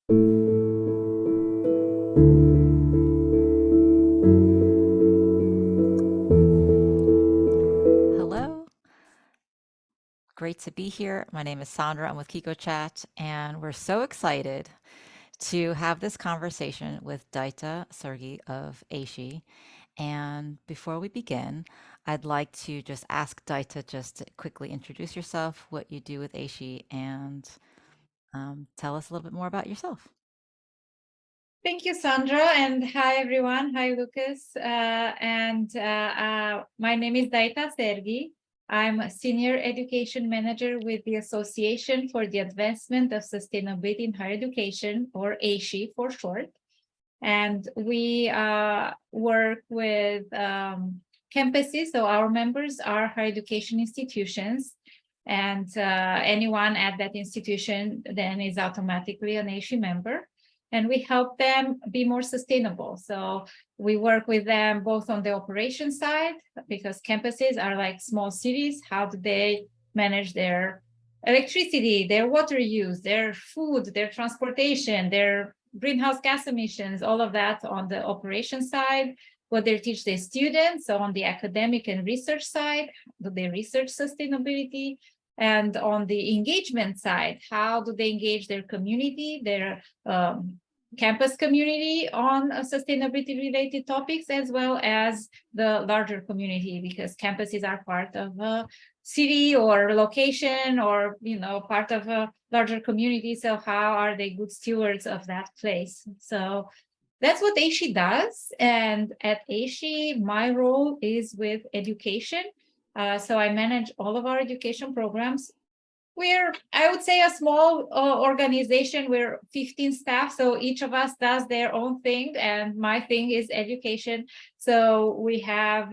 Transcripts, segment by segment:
Hello, great to be here. My name is Sandra. I'm with QiqoChat, and we're so excited to have this conversation with Daita Sergi of AASHE. And before we begin, I'd like to just ask Daita just to quickly introduce yourself, what you do with AASHE, and tell us a little bit more about yourself. Thank you, Sandra, and hi, everyone. Hi, Lucas. My name is Daita Sergi. I'm a Senior Education Manager with the Association for the Advancement of Sustainability in Higher Education, or AASHE for short. And we work with campuses, so our members are higher education institutions, and anyone at that institution then is automatically an AASHE member. And we help them be more sustainable. So we work with them both on the operation side, because campuses are like small cities. How do they manage their electricity, their water use, their food, their transportation, their greenhouse gas emissions, all of that on the operation side? What they teach their students. So on the academic and research side, do they research sustainability? And on the engagement side, how do they engage their community, their campus community on sustainability related topics, as well as the larger community, because campuses are part of a city or location, or part of a larger community. So how are they good stewards of that place? So that's what AASHE does. And at AASHE, my role is with education. So I manage all of our education programs. We're, I would say, a small organization. We're 15 staff, so each of us does their own thing, and my thing is education. So we have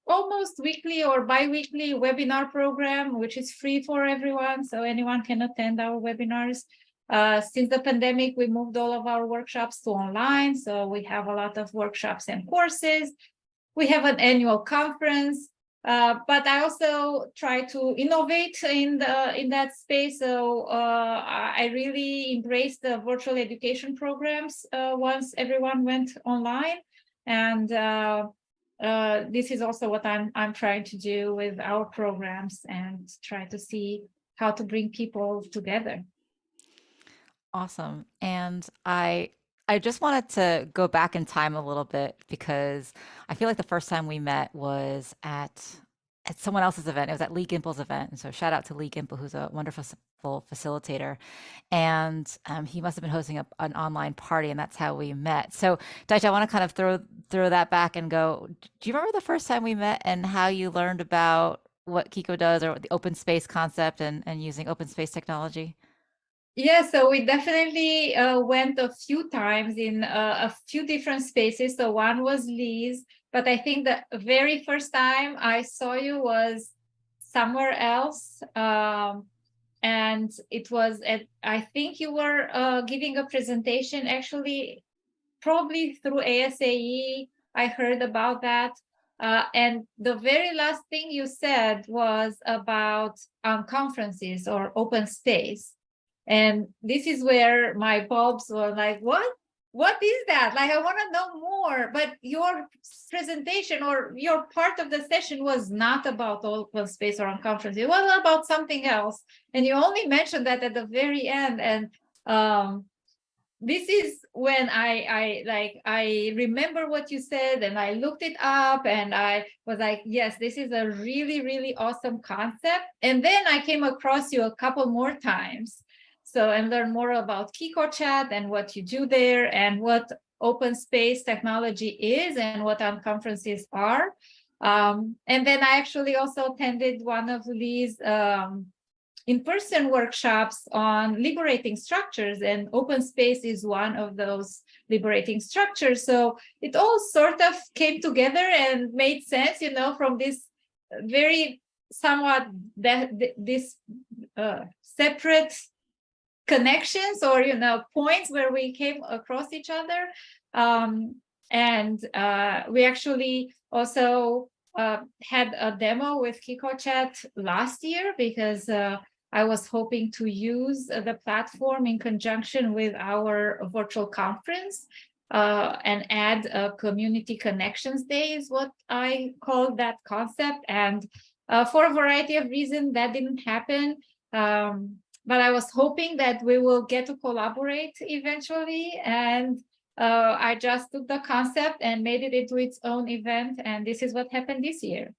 almost weekly or bi-weekly webinar program, which is free for everyone, so anyone can attend our webinars. Since the pandemic, we moved all of our workshops to online, so we have a lot of workshops and courses. We have an annual conference. But I also try to innovate in that space. So I really embraced the virtual education programs once everyone went online, and this is also what I'm trying to do with our programs, and try to see how to bring people together. Awesome. And I just wanted to go back in time a little bit because I feel like the first time we met was at someone else's event. It was at Lee Gimple's event. And so shout out to Lee Gimple, who's a wonderful facilitator. And he must have been hosting an online party, and that's how we met. So Daisha, I want to kind of throw that back and go, do you remember the first time we met and how you learned about what Qiqo does, or the open space concept and using open space technology? Yeah, so we definitely went a few times in a few different spaces. So one was Lee's, but I think the very first time I saw you was somewhere else. And it was I think you were giving a presentation, actually, probably through ASAE. I heard about that. And the very last thing you said was about conferences or open space. And this is where my bulbs were like, what is that? Like, I want to know more. But your presentation or your part of the session was not about open space or on conference. It was about something else. And you only mentioned that at the very end. And this is when I remember what you said, and I looked it up, and I was like, yes, this is a really, really awesome concept. And then I came across you a couple more times. So, and learn more about QiqoChat and what you do there, and what open space technology is, and what conferences are. And then I actually also attended one of Lee's in-person workshops on liberating structures, and open space is one of those liberating structures. So it all sort of came together and made sense, from this very somewhat this separate connections, or points where we came across each other. And we actually also had a demo with QiqoChat last year, because I was hoping to use the platform in conjunction with our virtual conference and add a community connections day is what I call that concept. And for a variety of reasons, that didn't happen. But I was hoping that we will get to collaborate eventually. And I just took the concept and made it into its own event. And this is what happened this year.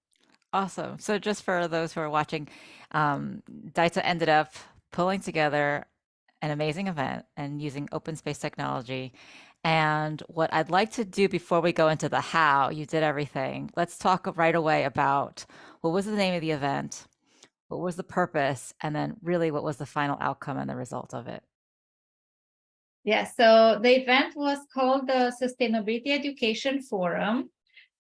Awesome. So just for those who are watching, Daita ended up pulling together an amazing event and using open space technology. And what I'd like to do before we go into the how you did everything, let's talk right away about what was the name of the event, what was the purpose, and then really what was the final outcome and the result of it. Yeah, so the event was called the Sustainability Education Forum,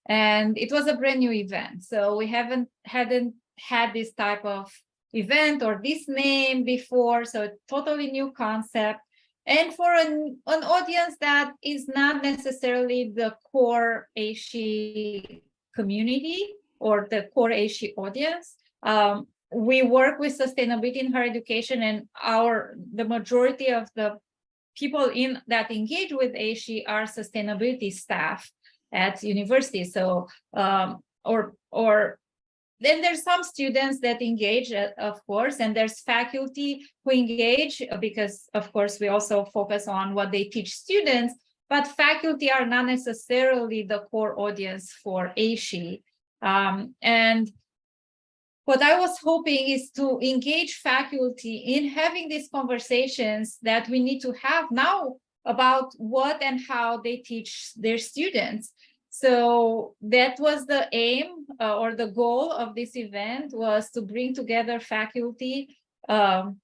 and it was a brand new event. So we hadn't had this type of event or this name before, so totally new concept. And for an audience that is not necessarily the core AASHE community or the core AASHE audience, we work with sustainability in higher education, and the majority of the people in that engage with AASHE are sustainability staff at universities. So, or then there's some students that engage, of course, and there's faculty who engage because, of course, we also focus on what they teach students, but faculty are not necessarily the core audience for AASHE. And what I was hoping is to engage faculty in having these conversations that we need to have now about what and how they teach their students. So that was the aim or the goal of this event, was to bring together faculty from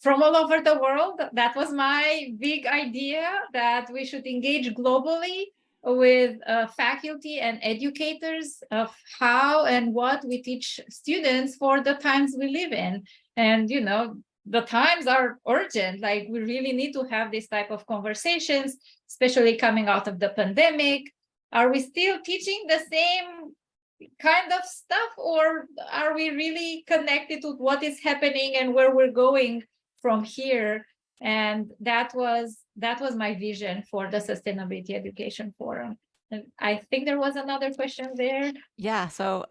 all over the world. That was my big idea, that we should engage globally with faculty and educators of how and what we teach students for the times we live in. And, you know, the times are urgent. Like, we really need to have this type of conversations, especially coming out of the pandemic. Are we still teaching the same kind of stuff, or are we really connected to what is happening and where we're going from here? And that was my vision for the Sustainability Education Forum. And I think there was another question there. Yeah. So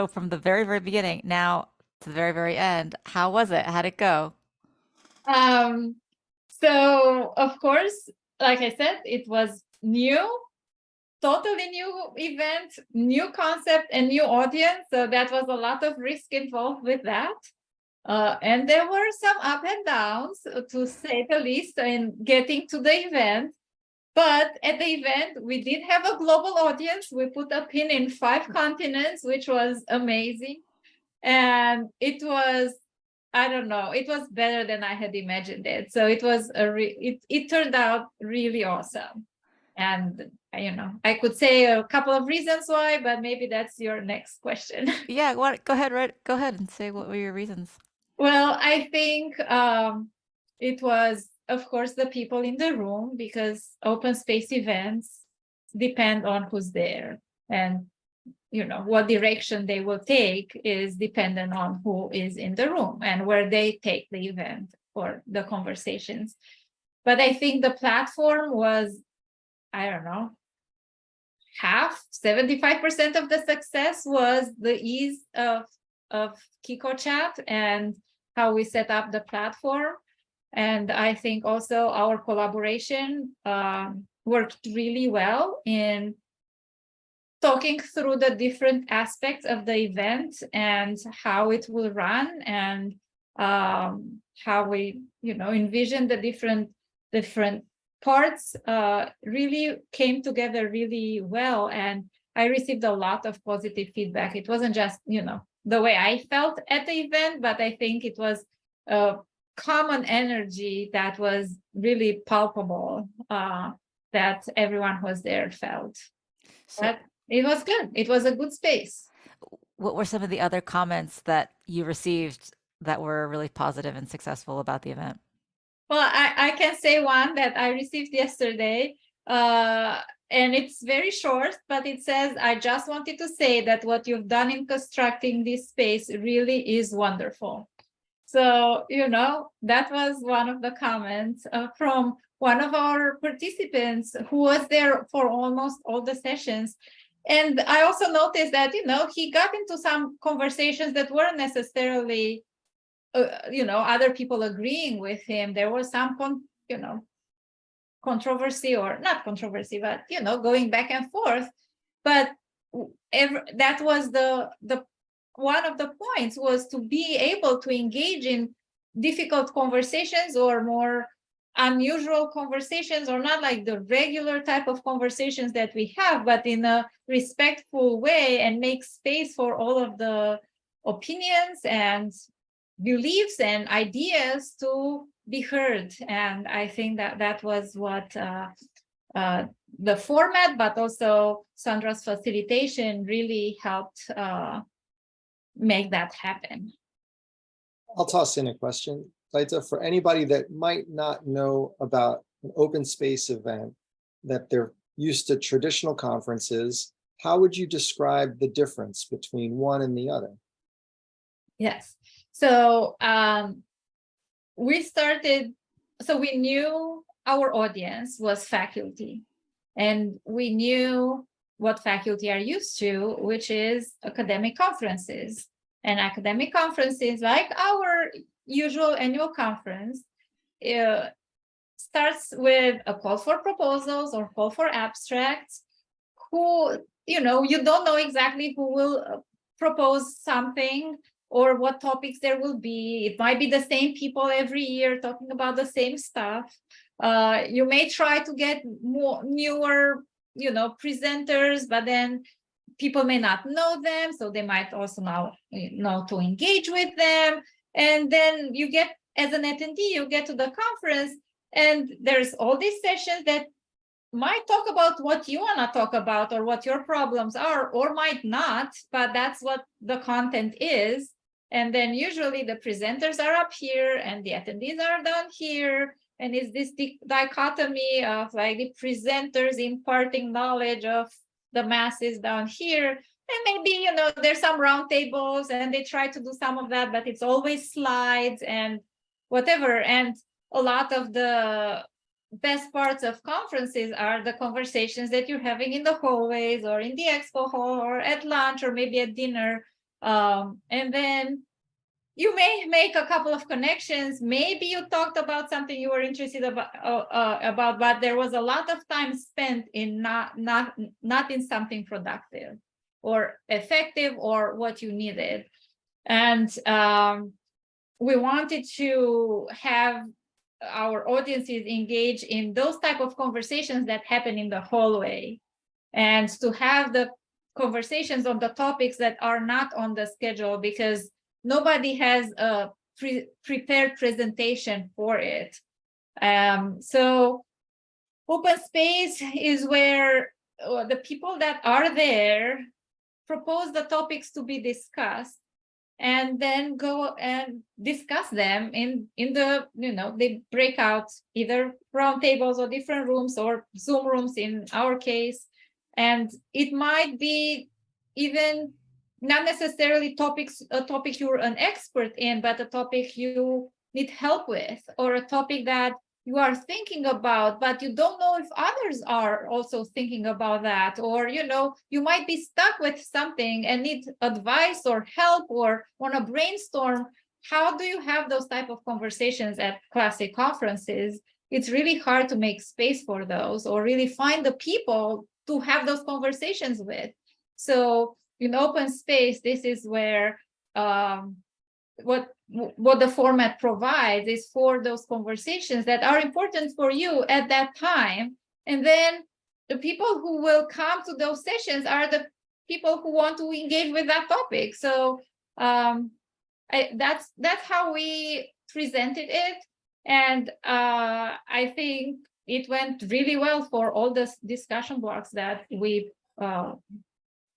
from the very, very beginning now to the very, very end, how was it? How'd it go? So of course, like I said, it was new, totally new event, new concept, and new audience. So that was a lot of risk involved with that. And there were some up and downs, to say the least, in getting to the event. But at the event, we did have a global audience. We put a pin in 5 continents, which was amazing. And it was, I don't know, it was better than I had imagined it. So it was it turned out really awesome. And, you know, I could say a couple of reasons why, but maybe that's your next question. Yeah, what, go ahead, right? Go ahead and say what were your reasons. Well, I think it was, of course, the people in the room, because open space events depend on who's there. And, you know, what direction they will take is dependent on who is in the room and where they take the event or the conversations. But I think the platform was, I don't know, 75% of the success was the ease of QiqoChat and how we set up the platform. And I think also our collaboration worked really well in talking through the different aspects of the event and how it will run, and how we, you know, envision the different parts really came together really well. And I received a lot of positive feedback. It wasn't just, you know, the way I felt at the event, but I think it was a common energy that was really palpable, that everyone who was there felt. So But it was good. It was a good space. what were some of the other comments that you received that were really positive and successful about the event? Well, I can say one that I received yesterday, and it's very short, but it says, "I just wanted to say that what you've done in constructing this space really is wonderful." So, that was one of the comments from one of our participants who was there for almost all the sessions. And I also noticed that, he got into some conversations that weren't necessarily, other people agreeing with him. There was some, controversy, or not controversy, but, going back and forth. But that was the one of the points, was to be able to engage in difficult conversations or more unusual conversations, or not like the regular type of conversations that we have, but in a respectful way, and make space for all of the opinions and beliefs and ideas to be heard. And I think that was what the format, but also Sandra's facilitation really helped make that happen. I'll toss in a question, Laita, for anybody that might not know about an open space event, that they're used to traditional conferences. How would you describe the difference between one and the other? Yes. So we knew our audience was faculty, and we knew what faculty are used to, which is academic conferences. And academic conferences, like our usual annual conference, starts with a call for proposals or call for abstracts, who, you don't know exactly who will propose something or what topics there will be. It might be the same people every year talking about the same stuff. You may try to get more newer, presenters, but then people may not know them, so they might also now know to engage with them. And then you get, as an attendee, you get to the conference, and there's all these sessions that might talk about what you want to talk about or what your problems are, or might not, but that's what the content is. And then usually the presenters are up here and the attendees are down here. And it's this dichotomy of like the presenters imparting knowledge of the masses down here. And maybe, there's some round tables and they try to do some of that, but it's always slides and whatever. And a lot of the best parts of conferences are the conversations that you're having in the hallways or in the expo hall or at lunch or maybe at dinner. And then you may make a couple of connections. Maybe you talked about something you were interested about, but there was a lot of time spent in not in something productive or effective or what you needed. And we wanted to have our audiences engage in those type of conversations that happen in the hallway, and to have the conversations on the topics that are not on the schedule, because nobody has a prepared presentation for it. So open space is where the people that are there propose the topics to be discussed, and then go and discuss them in the, they break out either round tables or different rooms or Zoom rooms in our case. And it might be even not necessarily a topic you're an expert in, but a topic you need help with, or a topic that you are thinking about, but you don't know if others are also thinking about that. Or, you might be stuck with something and need advice or help or want to brainstorm. How do you have those type of conversations at classic conferences? It's really hard to make space for those, or really find the people to have those conversations with. So in open space, this is where what the format provides is for those conversations that are important for you at that time. And then the people who will come to those sessions are the people who want to engage with that topic. So that's how we presented it. And I think it went really well for all the discussion blocks that we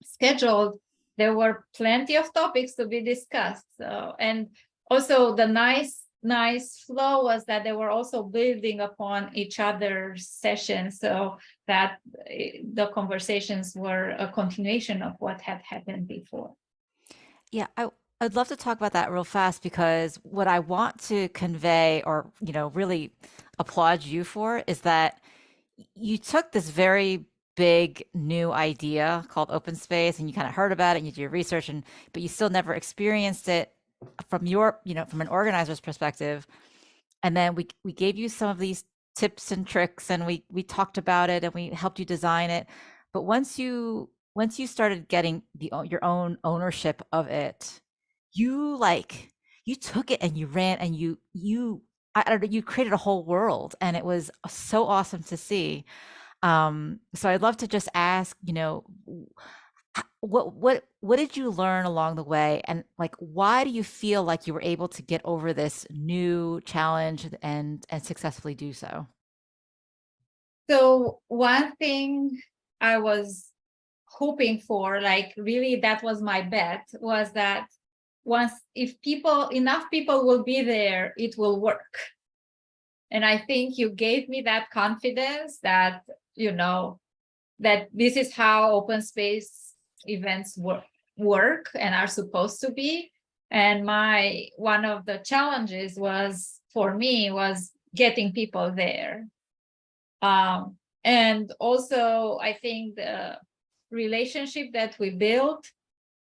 scheduled. There were plenty of topics to be discussed. And also the nice flow was that they were also building upon each other's sessions, so that the conversations were a continuation of what had happened before. Yeah, I'd love to talk about that real fast because what I want to convey or, really applaud you for is that you took this very big new idea called open space and you kind of heard about it and you did your research but you still never experienced it from from an organizer's perspective. And then we gave you some of these tips and tricks and we talked about it and we helped you design it. But once you started getting your own ownership of it, you you took it and you ran and I don't know, you created a whole world and it was so awesome to see. So I'd love to just ask, what did you learn along the way, and like why do you feel like you were able to get over this new challenge and successfully do so? So one thing I was hoping for, like really that was my bet, was that once if enough people will be there, it will work. And I think you gave me that confidence that, that this is how open space events work and are supposed to be. And one of the challenges for me was getting people there. And also I think the relationship that we built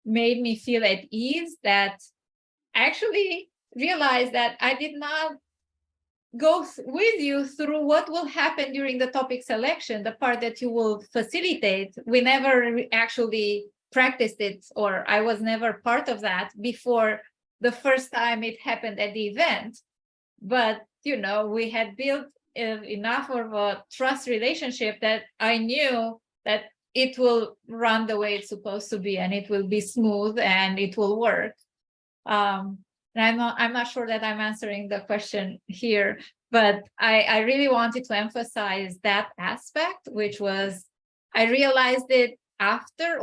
made me feel at ease, that I actually realized that I did not go with you through what will happen during the topic selection, the part that you will facilitate. We never actually practiced it, or I was never part of that before the first time it happened at the event. But, we had built enough of a trust relationship that I knew that it will run the way it's supposed to be and it will be smooth and it will work. And I'm not sure that I'm answering the question here, but I really wanted to emphasize that aspect, which was I realized it after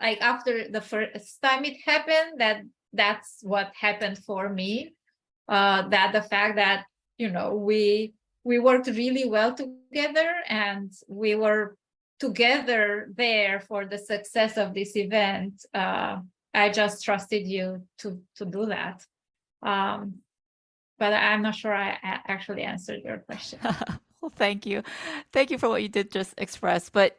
the first time it happened, that's what happened for me. That the fact that we worked really well together and we were together there for the success of this event. I just trusted you to do that. But I'm not sure I actually answered your question. Well, thank you. Thank you for what you did just express. But,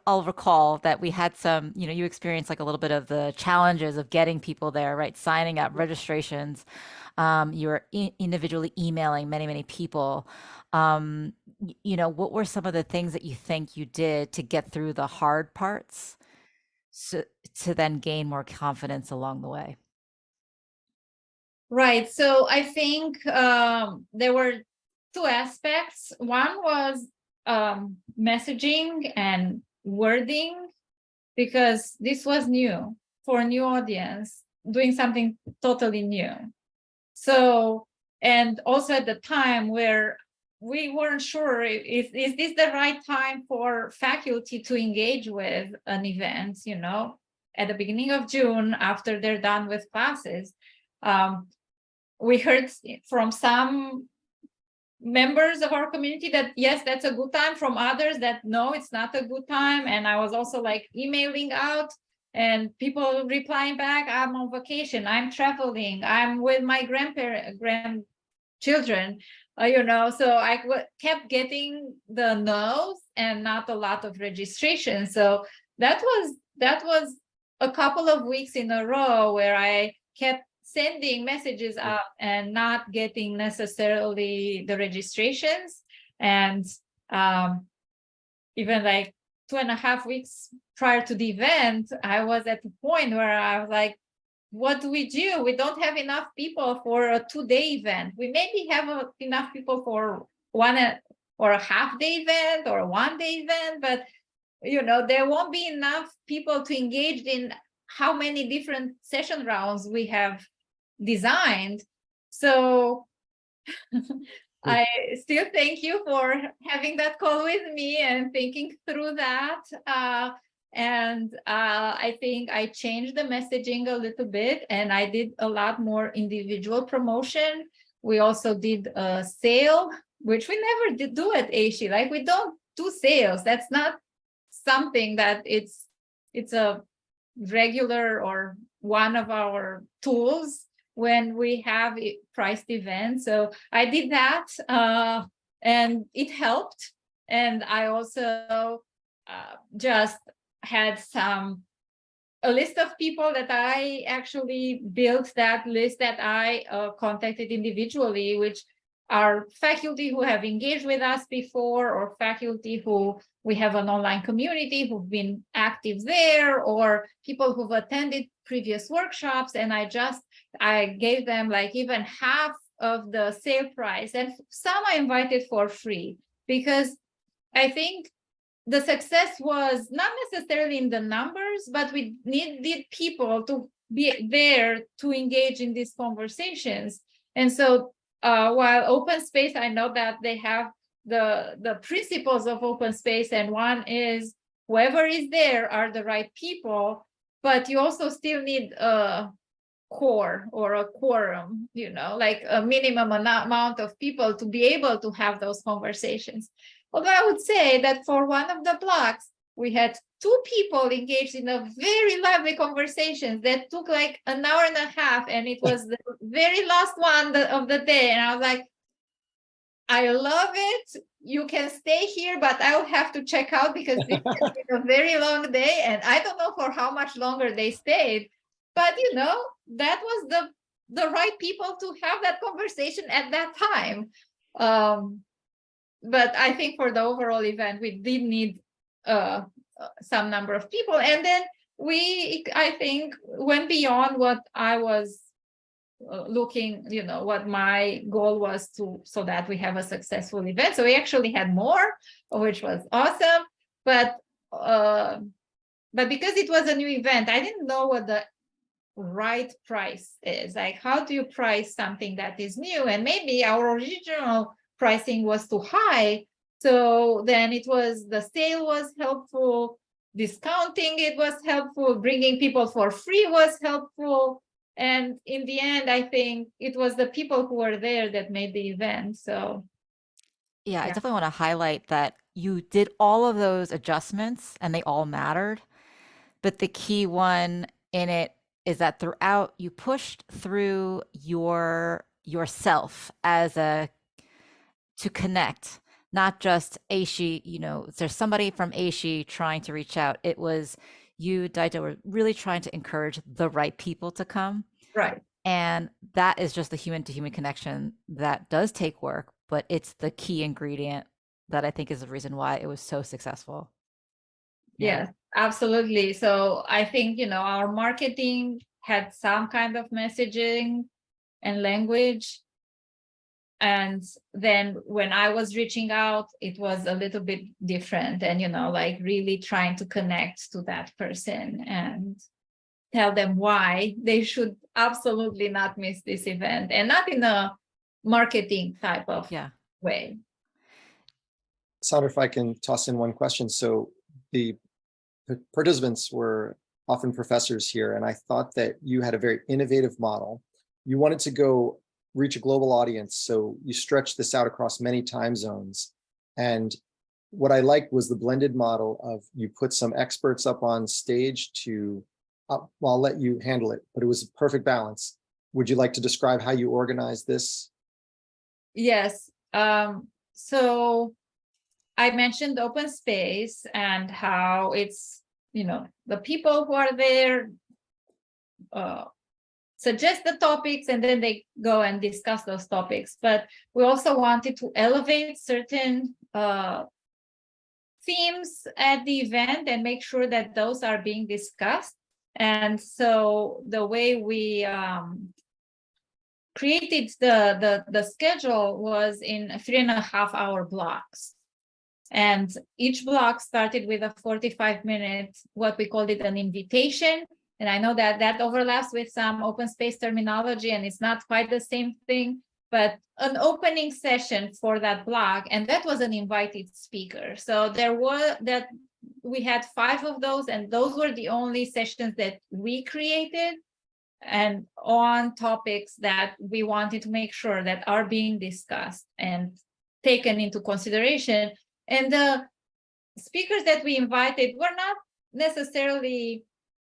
I'll recall that we had some, you experienced like a little bit of the challenges of getting people there, right? Signing up registrations. You were individually emailing many, many people. What were some of the things that you think you did to get through the hard parts to then gain more confidence along the way? Right. So I think there were two aspects. One was messaging and wording, because this was new for a new audience, doing something totally new. So, and also at the time where we weren't sure is this the right time for faculty to engage with an event, at the beginning of June after they're done with classes. We heard from some members of our community that yes, that's a good time, from others that no, it's not a good time. And I was also like emailing out and people replying back, I'm on vacation, I'm traveling, I'm with my grandchildren, so I kept getting the no's and not a lot of registration. So that was a couple of weeks in a row where I kept sending messages up and not getting necessarily the registrations. And even like 2.5 weeks prior to the event, I was at the point where I was like, what do? We don't have enough people for a 2-day event. We maybe have enough people for one or a half-day event or a 1-day event, but there won't be enough people to engage in how many different session rounds we have designed. So I still thank you for having that call with me and thinking through that. And I think I changed the messaging a little bit, and I did a lot more individual promotion. We also did a sale, which we never did do at AASHE. Like, we don't do sales. That's not something that it's a regular or one of our tools when we have priced events. So I did that, and it helped. And I also just had a list of people that I actually built that list that I contacted individually, which are faculty who have engaged with us before, or faculty who we have an online community who've been active there, or people who've attended previous workshops. And I gave them like even half of the sale price, and some I invited for free, because I think the success was not necessarily in the numbers, but we needed people to be there to engage in these conversations. And so while open space, I know that they have the principles of open space, and one is whoever is there are the right people, but you also still need a core or a quorum, like a minimum amount of people to be able to have those conversations. Although I would say that for one of the blocks, we had 2 people engaged in a very lively conversation that took like an hour and a half, and it was the very last one of the day. And I was like, I love it. You can stay here, but I'll have to check out because this has been a very long day, and I don't know for how much longer they stayed. But that was the right people to have that conversation at that time. But I think for the overall event, we did need some number of people. And then I think, went beyond what I was looking, what my goal was so that we have a successful event. So we actually had more, which was awesome. But because it was a new event, I didn't know what the right price is. Like, how do you price something that is new? And maybe our original pricing was too high. So then the sale was helpful, discounting it was helpful, bringing people for free was helpful. And in the end, I think it was the people who were there that made the event. So Yeah, I yeah. definitely want to highlight that you did all of those adjustments and they all mattered. But the key one in it is that throughout you pushed through yourself to connect, not just AASHE, there's somebody from AASHE trying to reach out. It was you, Daito, were really trying to encourage the right people to come. Right. And that is just the human to human connection that does take work, but it's the key ingredient that I think is the reason why it was so successful. Yeah. Yes, absolutely. So I think, our marketing had some kind of messaging and language. And then when I was reaching out, it was a little bit different, and, like really trying to connect to that person and tell them why they should absolutely not miss this event, and not in a marketing type of way. Sandra, if I can toss in one question. So the participants were often professors here, and I thought that you had a very innovative model. You wanted to go reach a global audience, so you stretched this out across many time zones. And what I liked was the blended model of you put some experts up on stage to, well, I'll let you handle it, but it was a perfect balance. Would you like to describe how you organized this? Yes. So I mentioned open space and how it's, the people who are there suggest the topics, and then they go and discuss those topics. But we also wanted to elevate certain themes at the event and make sure that those are being discussed. And so the way we created the schedule was in 3.5-hour blocks. And each block started with a 45-minute, what we called it, an invitation. And I know that overlaps with some open space terminology, and it's not quite the same thing, but an opening session for that block. And that was an invited speaker. So we had 5 of those, and those were the only sessions that we created, and on topics that we wanted to make sure that are being discussed and taken into consideration. And the speakers that we invited were not necessarily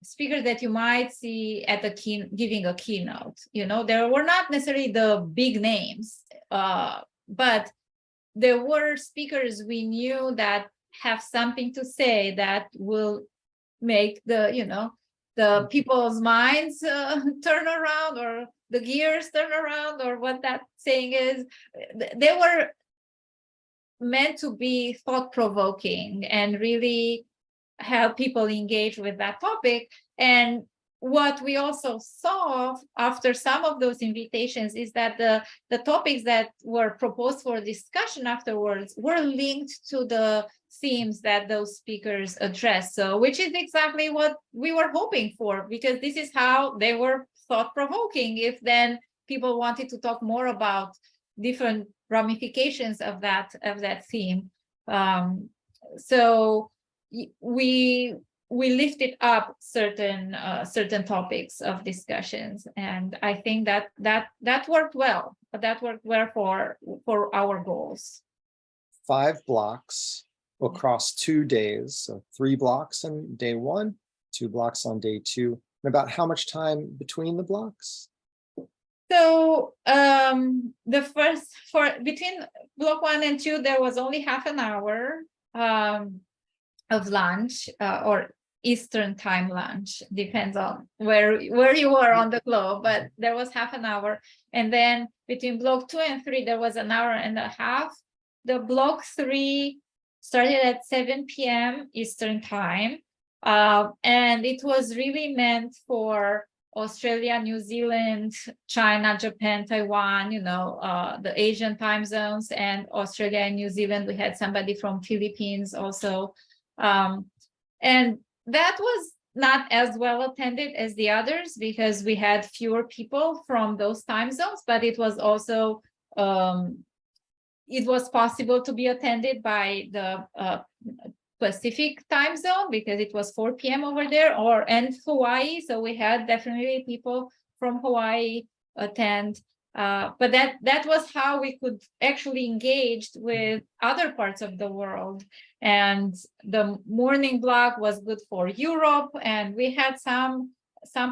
speakers that you might see at the giving a keynote. You know, there were not necessarily the big names, but there were speakers we knew that have something to say that will make the, you know, the people's minds turn around, or the gears turn around, or what that saying is. They were meant to be thought-provoking and really help people engage with that topic. And what we also saw after some of those invitations is that the topics that were proposed for discussion afterwards were linked to the themes that those speakers addressed. So, which is exactly what we were hoping for, because this is how they were thought-provoking. If then people wanted to talk more about different ramifications of that theme. So we lifted up certain topics of discussions, and I think that worked well. That worked well for our goals. 5 blocks across 2 days, so 3 blocks on day 1, 2 blocks on day 2. And about how much time between the blocks? So between block 1 and 2, there was only half an hour of lunch, or Eastern time lunch, depends on where you were on the globe, but there was half an hour. And then between block 2 and 3, there was an hour and a half. The block 3 started at 7 p.m. Eastern time, and it was really meant for Australia, New Zealand, China, Japan, Taiwan, you know, the Asian time zones, and Australia and New Zealand. We had somebody from Philippines also. And that was not as well attended as the others because we had fewer people from those time zones, but it was also, it was possible to be attended by the Pacific time zone because it was 4 p.m. over there, and Hawaii. So we had definitely people from Hawaii attend. But that was how we could actually engage with other parts of the world. And the morning block was good for Europe, and we had some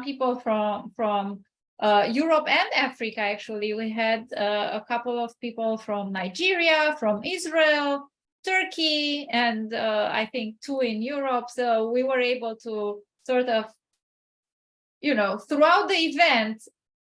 people from Europe and Africa. Actually, we had a couple of people from Nigeria, from Israel, Turkey, and I think 2 in Europe. So we were able to sort of, you know, throughout the event,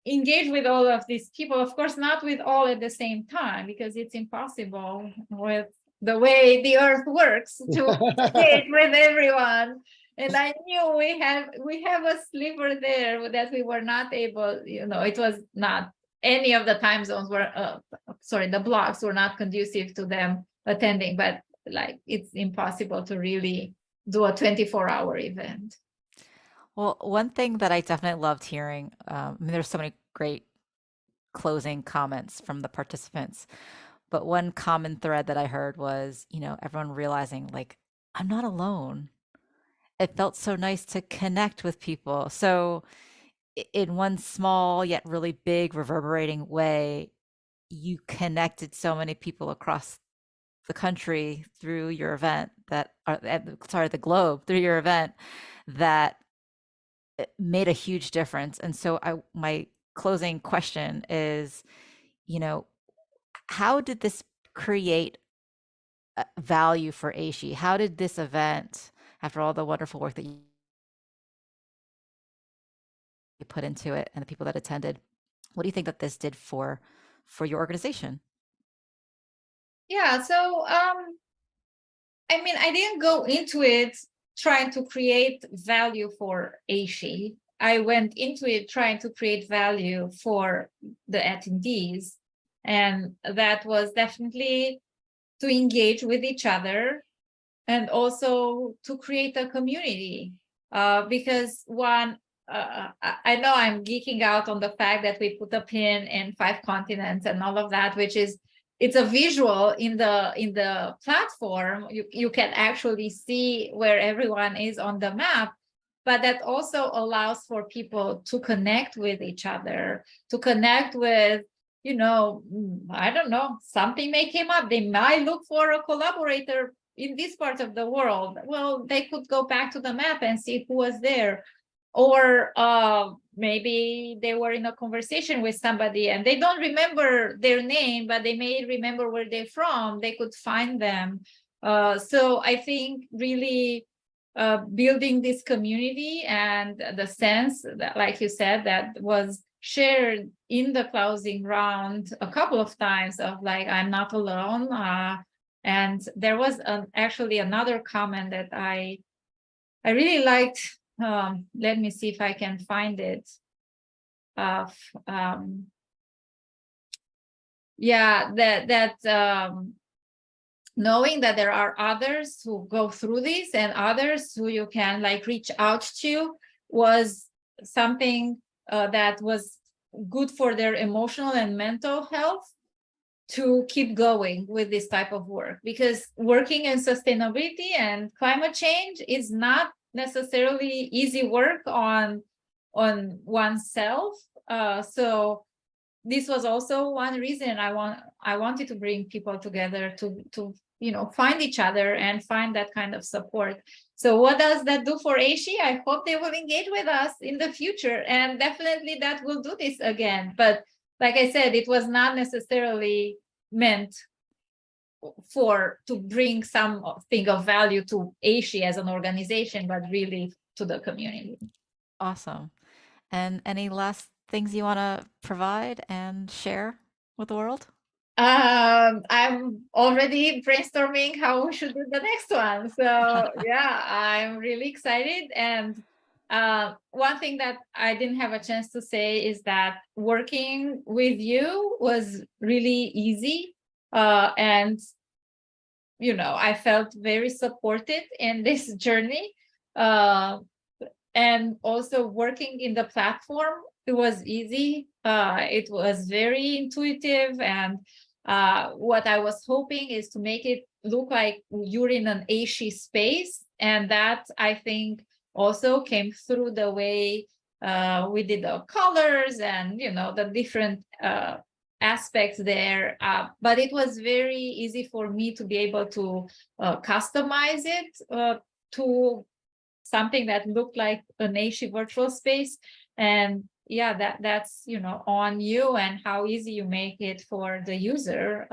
engage with all of these people. Of course, not with all at the same time, because it's impossible with the way the earth works to engage with everyone. And I knew we have a sliver there that we were not able, you know, it was not, any of the time zones were, the blocks were not conducive to them attending, but like it's impossible to really do a 24-hour event. Well, one thing that I definitely loved hearing, I mean, there's so many great closing comments from the participants, but one common thread that I heard was, you know, everyone realizing like, I'm not alone. It felt so nice to connect with people. So in one small yet really big reverberating way, you connected so many people across the country through your event the globe through your event, that it made a huge difference. And so my closing question is, you know, how did this create value for AASHE? How did this event, after all the wonderful work that you put into it and the people that attended, what do you think that this did for your organization? Yeah, so I mean, I didn't go into it trying to create value for AASHE. I went into it trying to create value for the attendees. And that was definitely to engage with each other and also to create a community. Because one, I know I'm geeking out on the fact that we put a pin in 5 continents and all of that, which is, it's a visual in the platform. You can actually see where everyone is on the map, but that also allows for people to connect with each other, to connect with, you know, I don't know, something may come up. They might look for a collaborator in this part of the world. Well, they could go back to the map and see who was there. or maybe they were in a conversation with somebody and they don't remember their name, but they may remember where they're from. They could find them. So I think really building this community and the sense that, like you said, that was shared in the closing round a couple of times of like, I'm not alone. And there was actually another comment that I really liked. Let me see if I can find it. Yeah, knowing that there are others who go through this and others who you can like reach out to was something that was good for their emotional and mental health to keep going with this type of work, because working in sustainability and climate change is not necessarily easy work on oneself. So this was also one reason I wanted to bring people together to find each other and find that kind of support. So what does that do for AASHE? I hope they will engage with us in the future, and definitely that will do this again. But like I said, it was not necessarily meant to bring something of value to AASHE as an organization, but really to the community. Awesome. And any last things you want to provide and share with the world? I'm already brainstorming how we should do the next one. So yeah, I'm really excited. And one thing that I didn't have a chance to say is that working with you was really easy. And I felt very supported in this journey. And also working in the platform, it was easy. It was very intuitive. And what I was hoping is to make it look like you're in an AASHE space. And that, I think, also came through the way we did the colors and, the different aspects there. But it was very easy for me to be able to customize it to something that looked like an AASHE virtual space. And yeah, that's on you and how easy you make it for the user,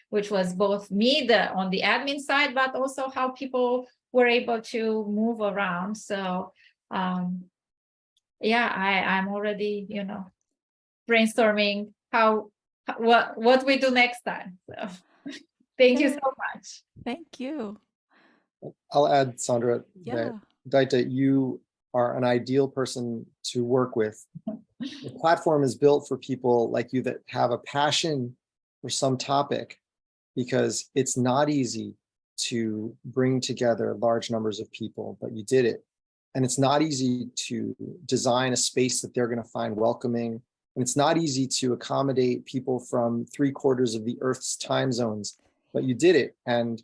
which was both me on the admin side, but also how people were able to move around. So yeah, I'm already brainstorming what we do next time. So thank you so much. Thank you. I'll add, Sandra, that Yeah. Daita, you are an ideal person to work with. The platform is built for people like you that have a passion for some topic, because it's not easy to bring together large numbers of people, but you did it. And it's not easy to design a space that they're going to find welcoming. And it's not easy to accommodate people from 3/4 of the Earth's time zones, but you did it. And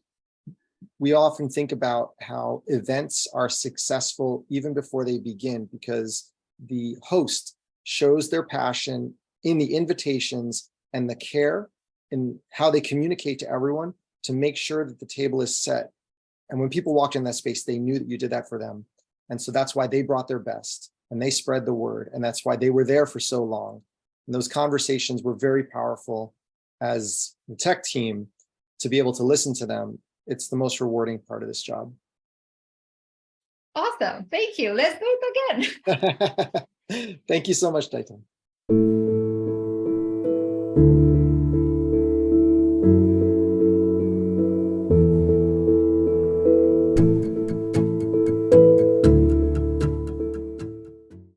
we often think about how events are successful even before they begin, because the host shows their passion in the invitations and the care in how they communicate to everyone to make sure that the table is set. And when people walked in that space, they knew that you did that for them. And so that's why they brought their best and they spread the word. And that's why they were there for so long. And those conversations were very powerful as the tech team to be able to listen to them. It's the most rewarding part of this job. Awesome. Thank you. Let's do it again. Thank you so much, Daita.